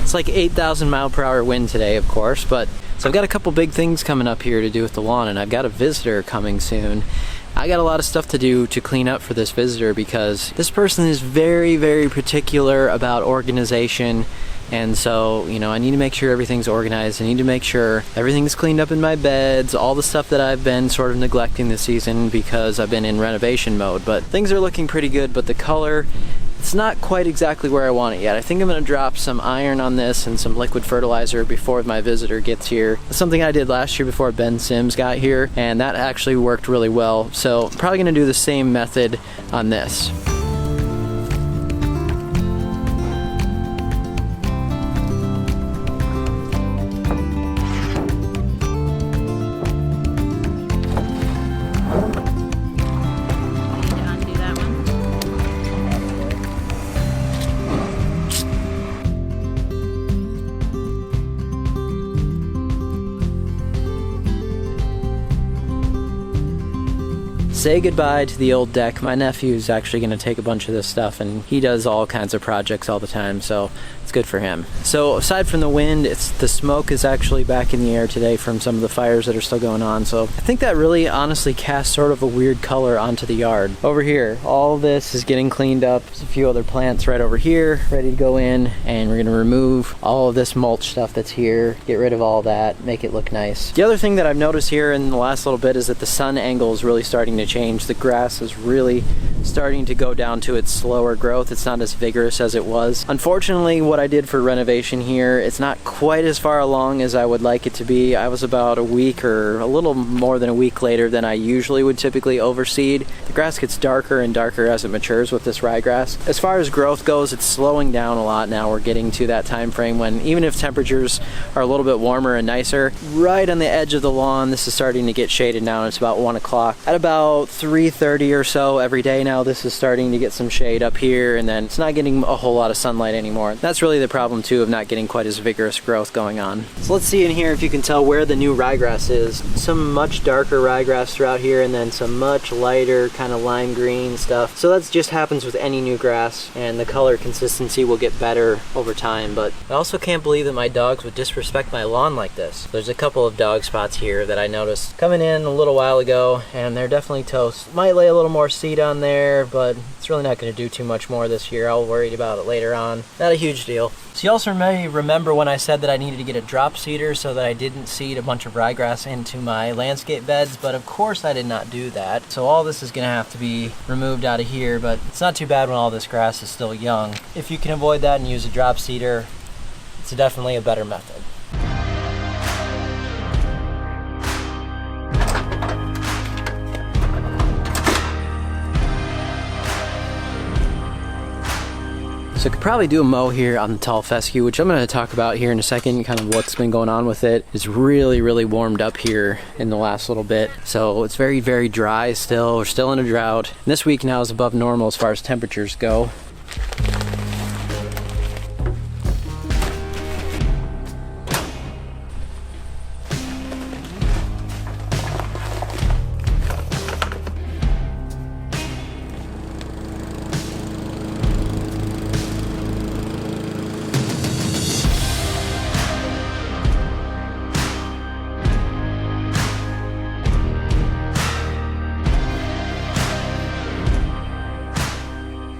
It's like 8,000 mile per hour wind today, of course, but so I've got a couple big things coming up here to do with the lawn, and I've got a visitor coming soon. I got a lot of stuff to do to clean up for this visitor because this person is very, very particular about organization. And so, you know, I need to make sure everything's organized. I need to make sure everything's cleaned up in my beds, all the stuff that I've been sort of neglecting this season because I've been in renovation mode. But things are looking pretty good, but the color, it's not quite exactly where I want it yet. I think I'm gonna drop some iron on this and some liquid fertilizer before my visitor gets here. It's something I did last year before Ben Sims got here, and that actually worked really well. So I'm probably gonna do the same method on this. Say goodbye to the old deck. My nephew's actually going to take a bunch of this stuff, and he does all kinds of projects all the time, so it's good for him. So aside from the wind, the smoke is actually back in the air today from some of the fires that are still going on. So I think that really honestly casts sort of a weird color onto the yard. Over here, all this is getting cleaned up. There's a few other plants right over here ready to go in, and we're going to remove all of this mulch stuff that's here, get rid of all that, make it look nice. The other thing that I've noticed here in the last little bit is that the sun angle is really starting to change. The grass is really starting to go down to its slower growth. It's not as vigorous as it was. Unfortunately, what I did for renovation here, it's not quite as far along as I would like it to be. I was about a week or a little more than a week later than I usually would typically overseed. The grass gets darker and darker as it matures with this ryegrass. As far as growth goes, it's slowing down a lot now. We're getting to that time frame when even if temperatures are a little bit warmer and nicer, right on the edge of the lawn, this is starting to get shaded now. It's about 1 o'clock. At about 3:30 or so every day now, this is starting to get some shade up here, and then it's not getting a whole lot of sunlight anymore. That's really the problem too of not getting quite as vigorous growth going on. So let's see in here if you can tell where the new ryegrass is. Some much darker ryegrass throughout here, and then some much lighter kind of lime green stuff. So that just happens with any new grass, and the color consistency will get better over time. But I also can't believe that my dogs would disrespect my lawn like this. There's a couple of dog spots here that I noticed coming in a little while ago, and they're definitely toast. Might lay a little more seed on there, but it's really not going to do too much more this year. I'll worry about it later on. Not a huge deal. So you also may remember when I said that I needed to get a drop seeder so that I didn't seed a bunch of ryegrass into my landscape beds, but of course I did not do that. So all this is going to have to be removed out of here, but it's not too bad when all this grass is still young. If you can avoid that and use a drop seeder, it's definitely a better method. So I could probably do a mow here on the tall fescue, which I'm going to talk about here in a second, kind of what's been going on with it. It's really, really warmed up here in the last little bit. So it's very, very dry still. We're still in a drought. And this week now is above normal as far as temperatures go.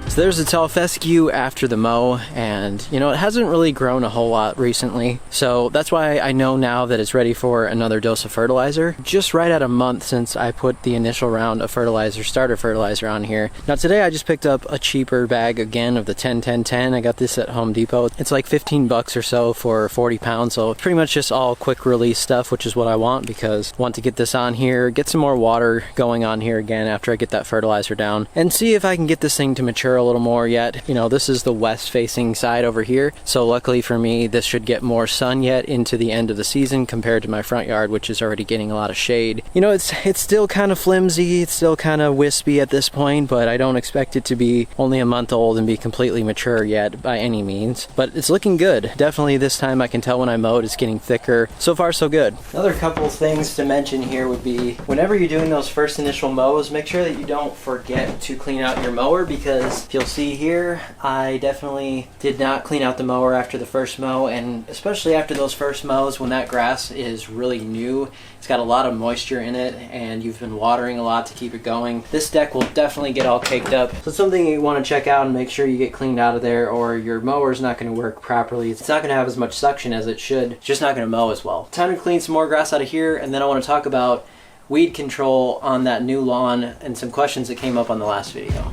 So there's a tall fescue after the mow, and you know, it hasn't really grown a whole lot recently. So that's why I know now that it's ready for another dose of fertilizer. Just right at a month since I put the initial round of fertilizer, starter fertilizer on here. Now today I just picked up a cheaper bag again of the 10-10-10. I got this at Home Depot. It's like 15 bucks or so for 40 pounds. So pretty much just all quick release stuff, which is what I want because I want to get this on here, get some more water going on here again after I get that fertilizer down, and see if I can get this thing to mature a little more yet. You know, this is the west facing side over here, so luckily for me this should get more sun yet into the end of the season compared to my front yard, which is already getting a lot of shade. You know, it's still kind of flimsy, it's still kind of wispy at this point, but I don't expect it to be only a month old and be completely mature yet by any means, but it's looking good. Definitely this time I can tell when I mowed it's getting thicker. So far so good. Another couple things to mention here would be whenever you're doing those first initial mows, make sure that you don't forget to clean out your mower, because If you'll see here, I definitely did not clean out the mower after the first mow, and especially after those first mows when that grass is really new. It's got a lot of moisture in it and you've been watering a lot to keep it going. This deck will definitely get all caked up. So it's something you want to check out and make sure you get cleaned out of there, or your mower's not going to work properly. It's not going to have as much suction as it should. It's just not going to mow as well. Time to clean some more grass out of here, and then I want to talk about weed control on that new lawn and some questions that came up on the last video.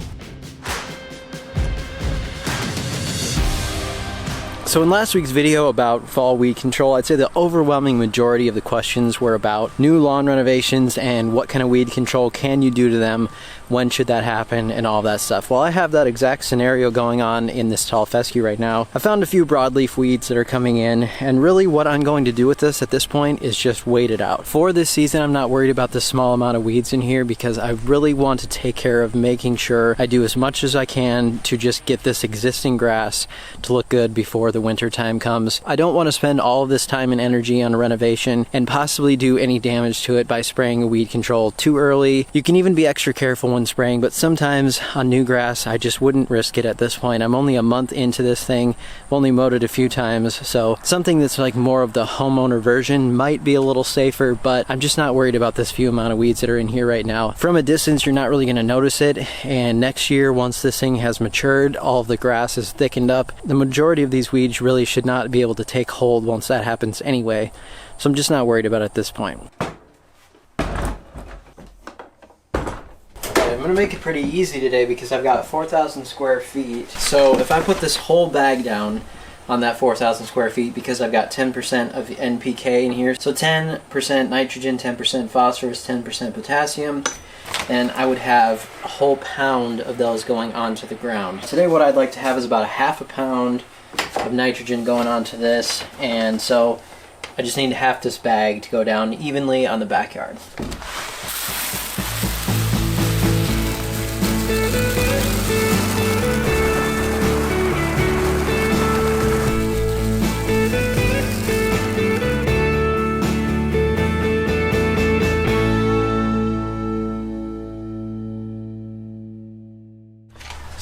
So in last week's video about fall weed control, I'd say the overwhelming majority of the questions were about new lawn renovations and what kind of weed control can you do to them, when should that happen, and all that stuff. Well, I have that exact scenario going on in this tall fescue right now. I found a few broadleaf weeds that are coming in, and really what I'm going to do with this at this point is just wait it out. For this season, I'm not worried about the small amount of weeds in here because I really want to take care of making sure I do as much as I can to just get this existing grass to look good before the winter time comes. I don't want to spend all of this time and energy on a renovation and possibly do any damage to it by spraying a weed control too early. You can even be extra careful when spraying, but sometimes on new grass I just wouldn't risk it at this point. I'm only a month into this thing. I've only mowed it a few times, so something that's like more of the homeowner version might be a little safer, but I'm just not worried about this few amount of weeds that are in here right now. From a distance, you're not really going to notice it, and next year, once this thing has matured, all of the grass is thickened up, the majority of these weeds really should not be able to take hold once that happens anyway, so I'm just not worried about it at this point. I'm going to make it pretty easy today because I've got 4,000 square feet. So if I put this whole bag down on that 4,000 square feet, because I've got 10% of NPK in here, so 10% nitrogen, 10% phosphorus, 10% potassium, then I would have a whole pound of those going onto the ground. Today what I'd like to have is about a half a pound of nitrogen going onto this, and so I just need half this bag to go down evenly on the backyard.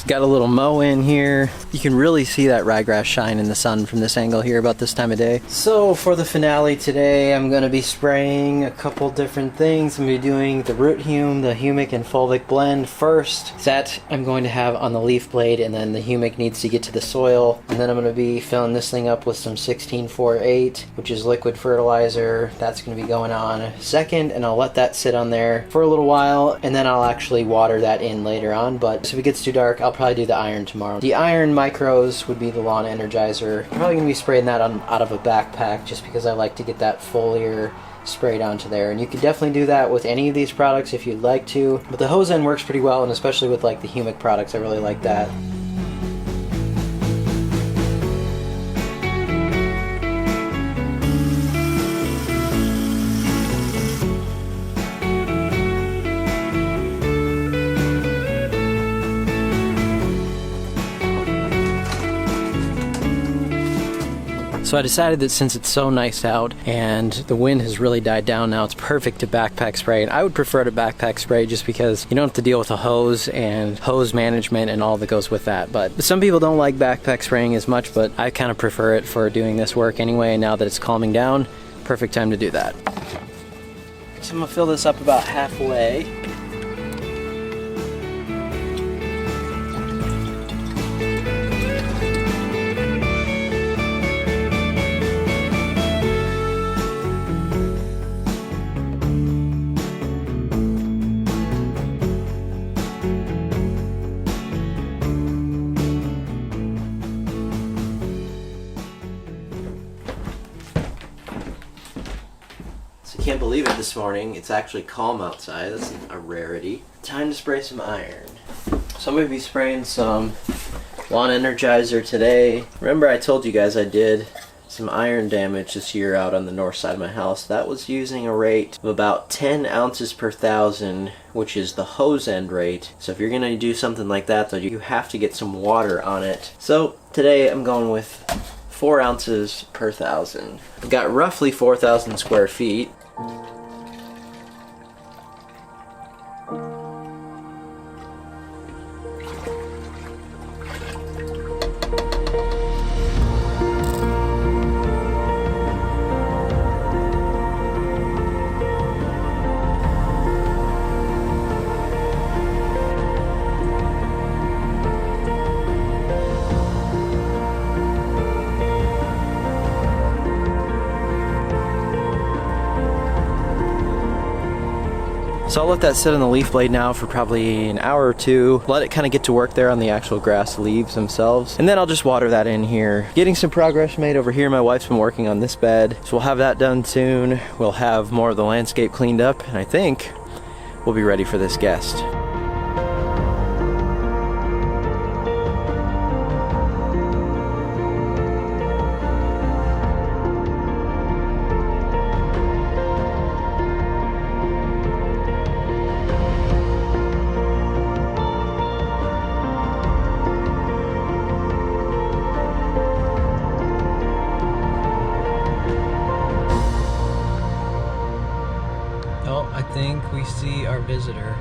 Got a little mow in here. You can really see that ryegrass shine in the sun from this angle here about this time of day. So for the finale today, I'm going to be spraying a couple different things. I'm going to be doing the root hume, the humic and fulvic blend first. That I'm going to have on the leaf blade, and then the humic needs to get to the soil. And then I'm going to be filling this thing up with some 16-4-8, which is liquid fertilizer. That's going to be going on second, and I'll let that sit on there for a little while, and then I'll actually water that in later on. But if it gets too dark, I'll probably do the iron tomorrow. The iron micros would be the lawn energizer. I'm probably going to be spraying that out of a backpack just because I like to get that foliar sprayed onto there. And you can definitely do that with any of these products if you'd like to. But the hose end works pretty well, and especially with like the humic products, I really like that. So I decided that since it's so nice out and the wind has really died down now, it's perfect to backpack spray. And I would prefer to backpack spray just because you don't have to deal with a hose and hose management and all that goes with that. But some people don't like backpack spraying as much, but I kind of prefer it for doing this work anyway. And now that it's calming down, perfect time to do that. So I'm gonna fill this up about halfway. Can't believe it this morning. It's actually calm outside. That's a rarity. Time to spray some iron. So I'm going to be spraying some lawn energizer today. Remember I told you guys I did some iron damage this year out on the north side of my house. That was using a rate of about 10 ounces per thousand, which is the hose end rate. So if you're going to do something like that, though, you have to get some water on it. So today I'm going with 4 ounces per thousand. I've got roughly 4,000 square feet. So I'll let that sit on the leaf blade now for probably an hour or two. Let it kind of get to work there on the actual grass leaves themselves. And then I'll just water that in here. Getting some progress made over here. My wife's been working on this bed. So we'll have that done soon. We'll have more of the landscape cleaned up. And I think we'll be ready for this guest. I think we see our visitor.